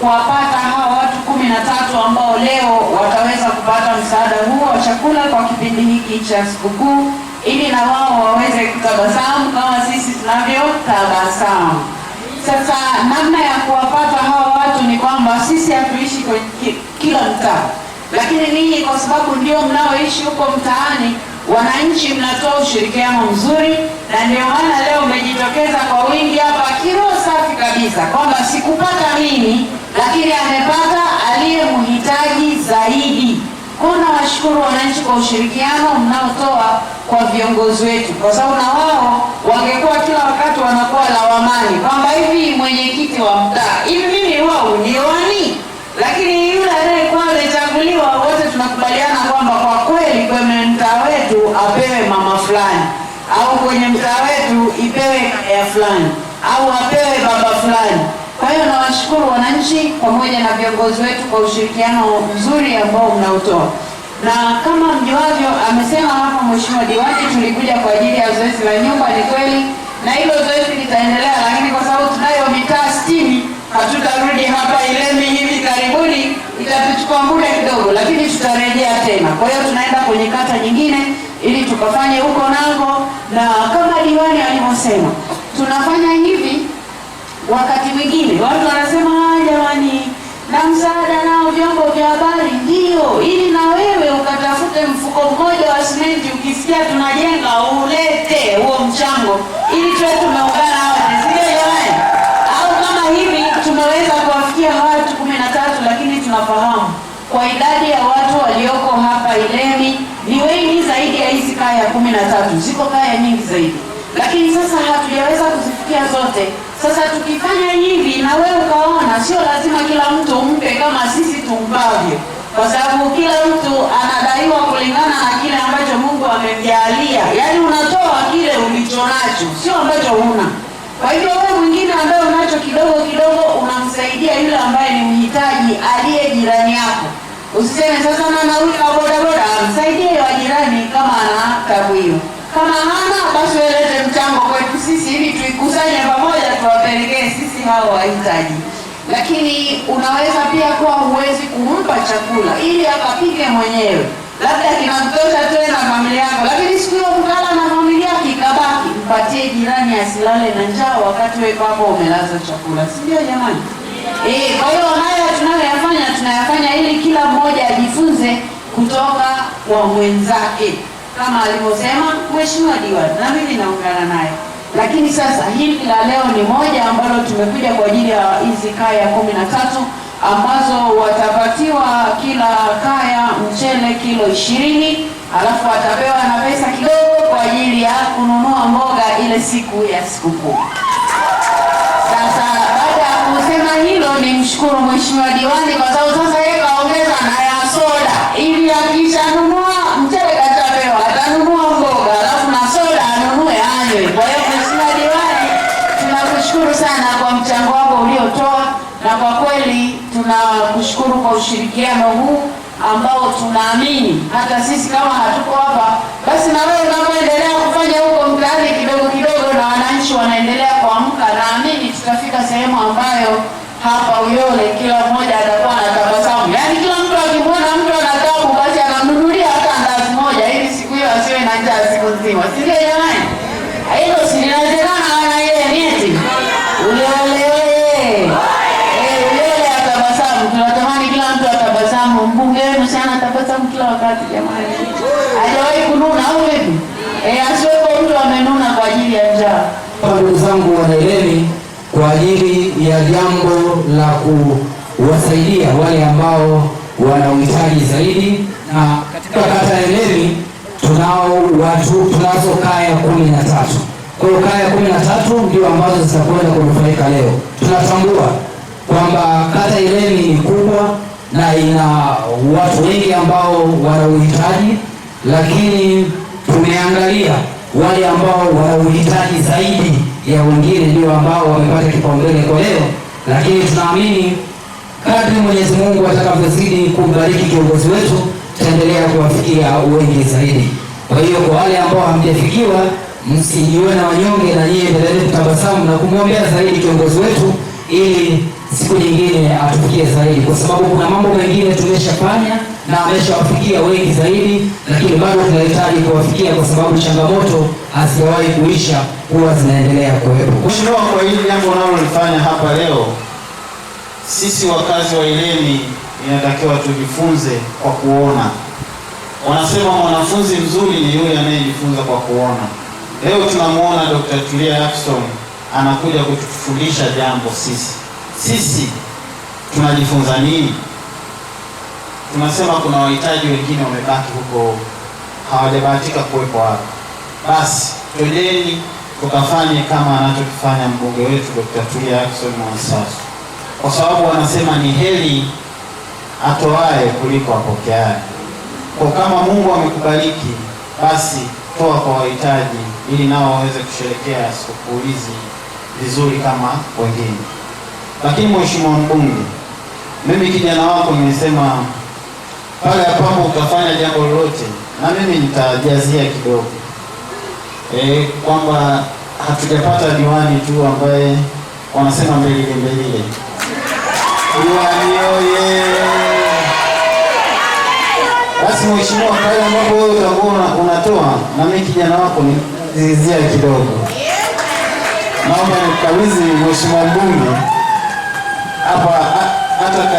kuwapata hawa watu 13 ambao leo wataweza kupata msaada huo wa chakula kwa kipindi hiki cha sikukuu, ili na wao waweze kutabasamu kama sisi tunavyotabasamu. Sasa namna ya kuwapata hawa watu ni kwamba sisi hatuishi kwenye kila mtaa, lakini ninyi kwa sababu ndio mnaoishi huko mtaani, wananchi mnatoa ushirikiano mzuri, na ndio maana leo umejitokeza kwa wingi hapa, kiroho safi kabisa kwamba sikupata mimi lakini amepata aliyemhitaji zaidi. Kuna washukuru wananchi kwa ushirikiano mnaotoa kwa viongozi wetu, kwa sababu na wao wangekuwa kila wakati wanakuwa lawamani kwamba hivi mwenyekiti wa mtaa hivi mimi wao niwani, lakini yule aliyekuwa amechaguliwa wote tunakubaliana kwamba kwa kweli kwenye mtaa wetu apewe mama fulani, au kwenye mtaa wetu ipewe kaya fulani, au apewe baba fulani. Kwa hiyo nawashukuru wananchi pamoja na viongozi wetu kwa ushirikiano mzuri ambao mnaotoa. Na kama mjuavyo, amesema hapa Mheshimiwa Diwani, tulikuja kwa ajili ya zoezi la nyumba, ni kweli, na hilo zoezi litaendelea, lakini kwa sababu tunayo mitaa 60 hatutarudi hapa Ilembe hivi karibuni, itatuchukua muda kidogo, lakini tutarejea tena. Kwa hiyo tunaenda kwenye kata nyingine ili tukafanye huko nako, na kama diwani alivyosema, tunafanya hivi. Wakati mwingine watu wanasema jamani, na msaada nao vyombo vya habari ndio, ili na wewe ukatafute mfuko mmoja wa simenti, ukisikia tunajenga ulete huo mchango, ili tuwe tumeungana wote, sio jamani? Au kama hivi tumeweza kuwafikia watu 13, lakini tunafahamu kwa idadi ya watu walioko hapa Ilemi ni wengi zaidi ya hizi kaya 13, ziko kaya nyingi zaidi, lakini sasa hatujaweza kuzifikia zote. Sasa tukifanya hivi na wewe ukaona, sio lazima kila mtu umpe kama sisi tumpavyo, kwa sababu kila mtu anadaiwa kulingana na kile ambacho Mungu amemjalia. Yaani unatoa kile ulichonacho, sio ambacho huna. Kwa hivyo wewe mwingine ambaye unacho kidogo kidogo unamsaidia yule ambaye ni mhitaji aliye jirani yako. Usiseme sasa na huyu wa bodaboda msaidie wa jirani kama ana tabu hiyo. Kama hana basi welete mchango kwetu sisi ili tuikusanye pamoja tuwapelekee sisi hao wahitaji. Lakini unaweza pia kuwa huwezi kumpa chakula ili akapike mwenyewe, labda kinamtosha tu na familia yako, lakini siku hiyo mkala na familia kikabaki, mpatie jirani asilale na njaa wakati wewe hapo umelaza chakula, si ndio jamani? Kwa hiyo haya tunayafanya ili kila mmoja ajifunze kutoka kwa mwenzake, kama alivyosema Mheshimiwa Diwani, na mimi naungana naye. Lakini sasa hili la leo ni moja ambalo tumekuja kwa ajili ya hizi kaya 13 ambazo watapatiwa kila kaya mchele kilo 20, alafu watapewa na pesa kidogo kwa ajili ya kununua mboga ile siku ya sikukuu. Sasa baada ya kusema hilo, ni mshukuru Mheshimiwa Diwani kwa sababu sasa yeye kaongeza na ya soda, ili akishanunua mchele katapewa, atanunua mboga, alafu na soda anunue anywe. Kwa hiyo Mheshimiwa Diwani, tunakushukuru sana kwa mchango wako uliotoa, na kwa kweli tunakushukuru kwa ushirikiano huu ambao tunaamini hata sisi kama hatuko hapa, basi na wewe unapoendelea kufanya huko mtaani kidogo kidogo na wananchi wanaendelea kuamka, naamini tutafika sehemu ambayo hapa Uyole kila mmoja atakuwa anatabasamu. Yaani kila mtu akimwona mtu anatabu basi anamnunulia hata andazi moja ili siku hiyo asiwe na njaa siku nzima. Si ndio jamani? Hilo si linawezekana wana ile nieti. Uyole Uyole atabasamu. Tunatamani kila mtu atabasamu. Mbunge wenu sana atabasamu kila wakati jamani. Hajawahi kununa au vipi? Asiwepo mtu amenuna kwa ajili ya njaa. Ndugu zangu wanaelemi, kwa ajili ya jambo la kuwasaidia wale ambao wana uhitaji zaidi, na katika kata ya Ilemi tunazo kaya 13. Kwa hiyo kaya 13 ndio ambazo zitakwenda kunufaika leo. Tunatambua kwamba kata Ilemi ni kubwa na ina watu wengi ambao wana uhitaji, lakini tumeangalia wale ambao wana uhitaji zaidi ya wengine ndio ambao wamepata kipaumbele kwa leo, lakini tunaamini kadri Mwenyezi Mungu atakavyozidi kumbariki kiongozi wetu tutaendelea kuwafikia wengi zaidi. Kwa hiyo kwa wale ambao hamjafikiwa, msijione wanyonge, na nyie endelee kutabasamu na kumwombea zaidi kiongozi wetu ili siku nyingine atufikie zaidi, kwa sababu kuna mambo mengine tumeshafanya na ameshawafikia wengi zaidi, lakini bado tunahitaji kuwafikia kwa sababu changamoto hazijawahi kuisha, huwa zinaendelea kuwepo. Mheshimiwa, kwa hili jambo unalolifanya hapa leo, sisi wakazi wa Ilemi inatakiwa tujifunze kwa kuona. Wanasema mwanafunzi mzuri ni yule anayejifunza kwa kuona. Leo tunamuona Dr. Tulia Ackson anakuja kutufundisha jambo. Sisi tunajifunza nini? Tunasema kuna wahitaji wengine wamebaki huko, hawajabahatika kuwepo hapa. Basi twendeni tukafanye kama anachokifanya mbunge wetu Dr. Tulia Ackson Mwansasu, kwa sababu wanasema ni heri atoae kuliko apokeaye. Kwa kama Mungu amekubariki, basi toa kwa wahitaji ili nao waweze kusherehekea sikukuu hizi vizuri kama wengine. Lakini Mheshimiwa mbunge, mimi kijana wako nimesema pale ambapo utafanya jambo lolote na mimi nitajazia kidogo. Kwamba hatujapata diwani tu ambaye wanasema mbelile. Diwani oye! Basi Mheshimiwa, pale ambapo wewe utakuwa unatoa na mimi kijana wako nizizia kidogo. Naomba nikabidhi Mheshimiwa mbunge hapa hata ka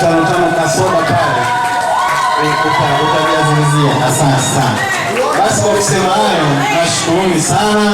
5,500 kasoda pale utajazizia. Asante sana. Basi kwa kusema hayo, nashukuruni sana.